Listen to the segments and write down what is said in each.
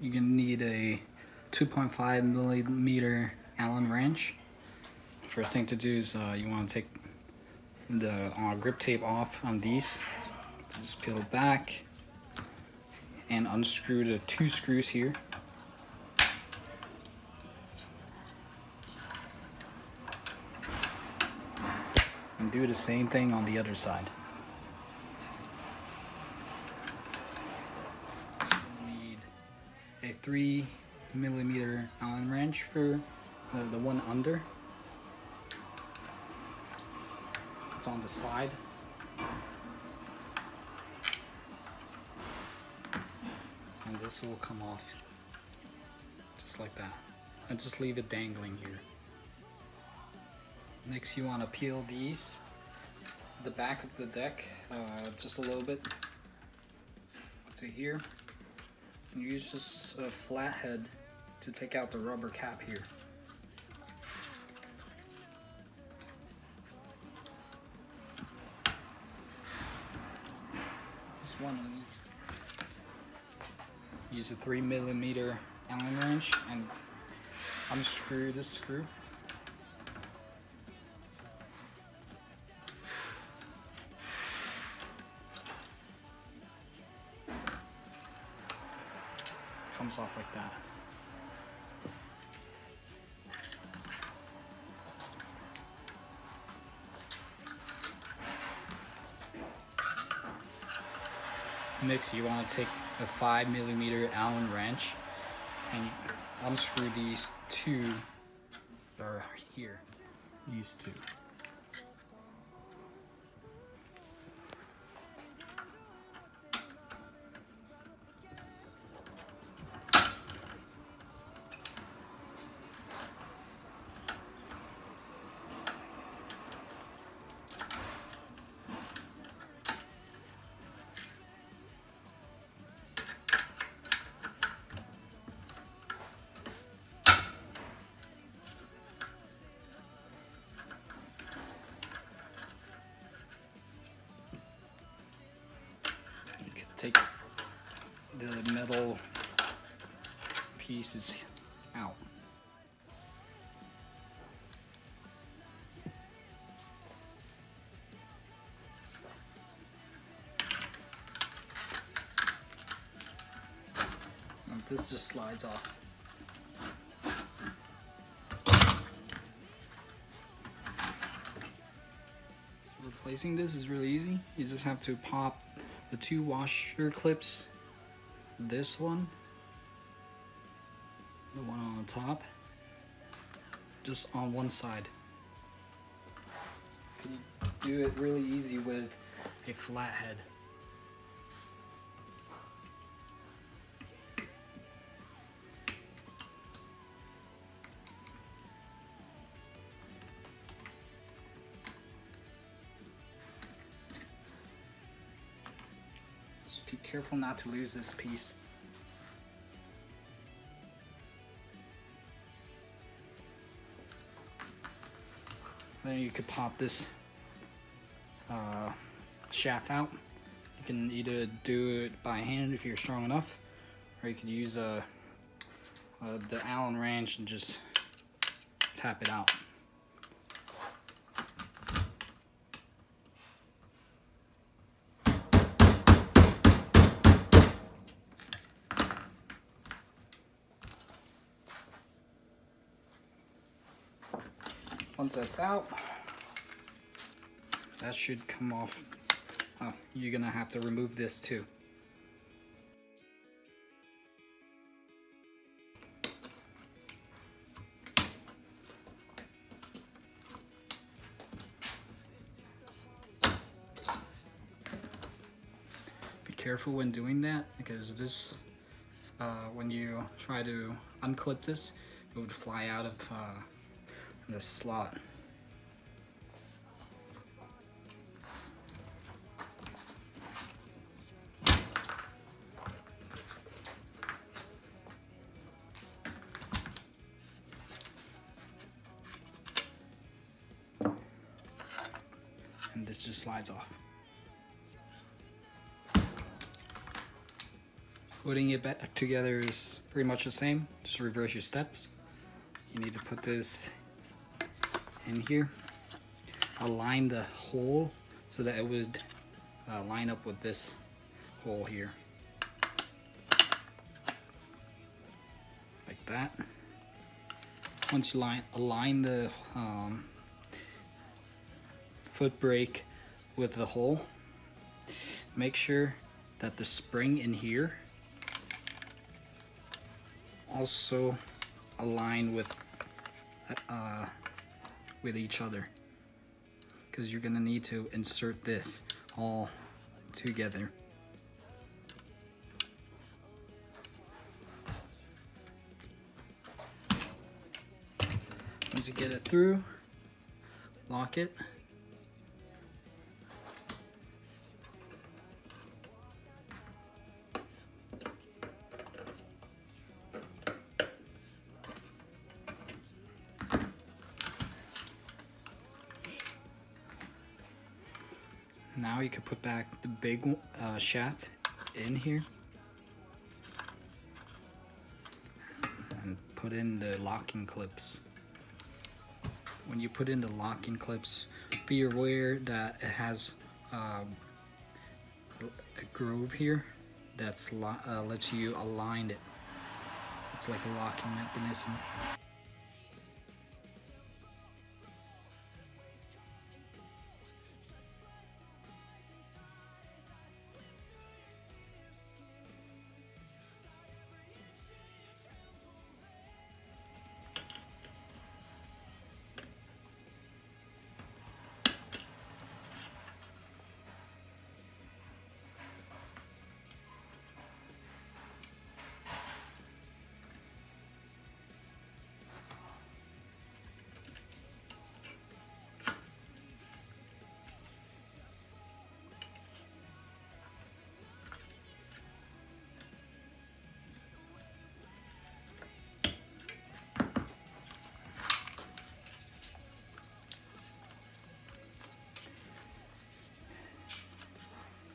you're gonna need a 2.5 millimeter Allen wrench. First thing to do is you want to take the grip tape off on these. Just peel it back and unscrew the 2 screws here. And do the same thing on the other side. You need a 3 millimeter Allen wrench for the one under. It's on the side. And this will come off just like that. And just leave it dangling here. Next you want to peel the back of the deck just a little bit up to here. And use this flathead to take out the rubber cap here. Just one underneath. Use a 3 millimeter Allen wrench and unscrew this screw. Comes off like that. Next, you want to take a 5 millimeter Allen wrench and you unscrew these 2 or here. These 2. Take the metal pieces out. And this just slides off. So replacing this is really easy. You just have to pop the 2 washer clips, this one, the one on the top, just on one side. You can do it really easy with a flathead. Be careful not to lose this piece. Then you could pop this shaft out. You can either do it by hand if you're strong enough, or you could use the Allen wrench and just tap it out. Once that's out, that should come off. Oh, you're gonna have to remove this too. Be careful when doing that, because this, when you try to unclip this, it would fly out of the slot. And this just slides off. Putting it back together is pretty much the same, just reverse your steps. You need to put this in here, align the hole so that it would line up with this hole here, like that. Once you align the foot brake with the hole, make sure that the spring in here also align with each other, because you're gonna need to insert this all together. Once you get it through, lock it. Now you can put back the big shaft in here and put in the locking clips. When you put in the locking clips, be aware that it has a groove here that's lets you align it. It's like a locking mechanism.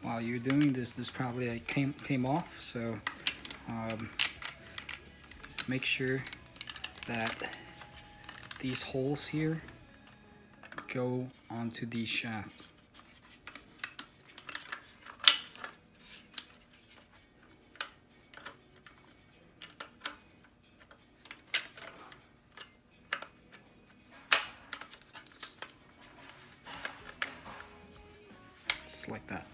While you're doing this, this probably like came off, so just make sure that these holes here go onto these shafts. Just like that.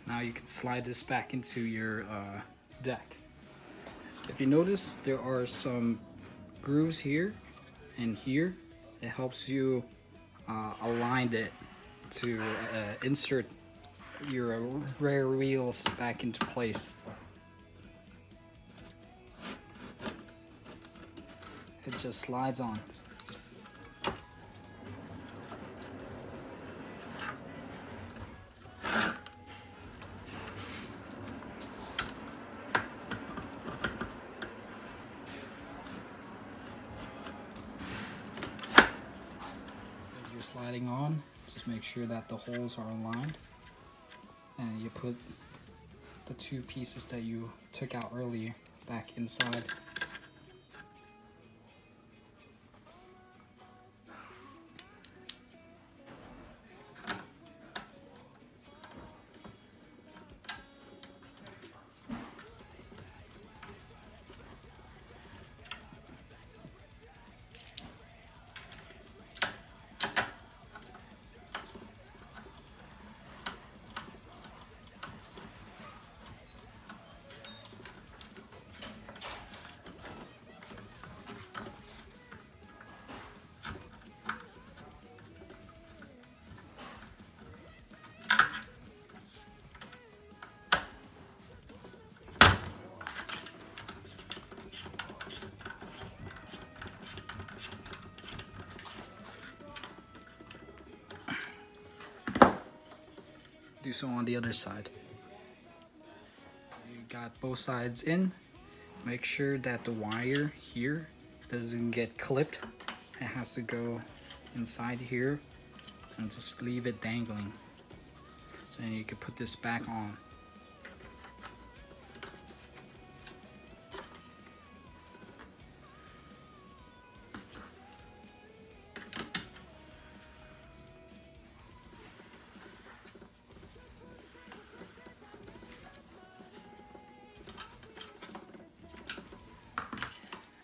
Now you can slide this back into your deck. If you notice, there are some grooves here and here. It helps you align it to insert your rear wheels back into place. It just slides on. Sliding on, just make sure that the holes are aligned, and you put the two pieces that you took out earlier back inside. Do so on the other side. You got both sides in. Make sure that the wire here doesn't get clipped. It has to go inside here and just leave it dangling. Then you can put this back on.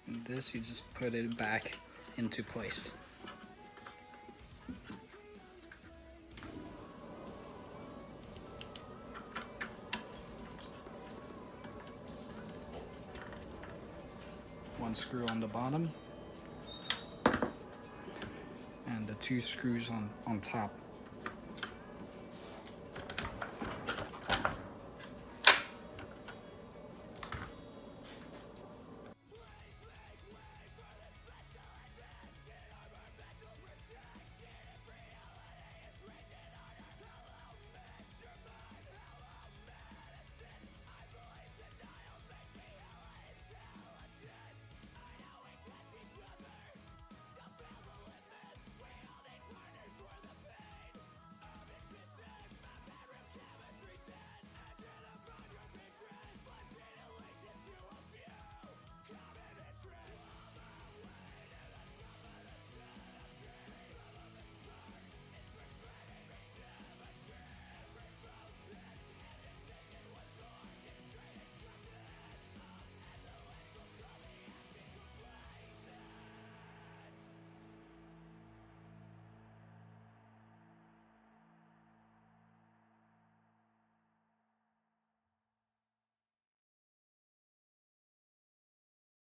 And this, you just put it back into place. One screw on the bottom and the 2 screws on top.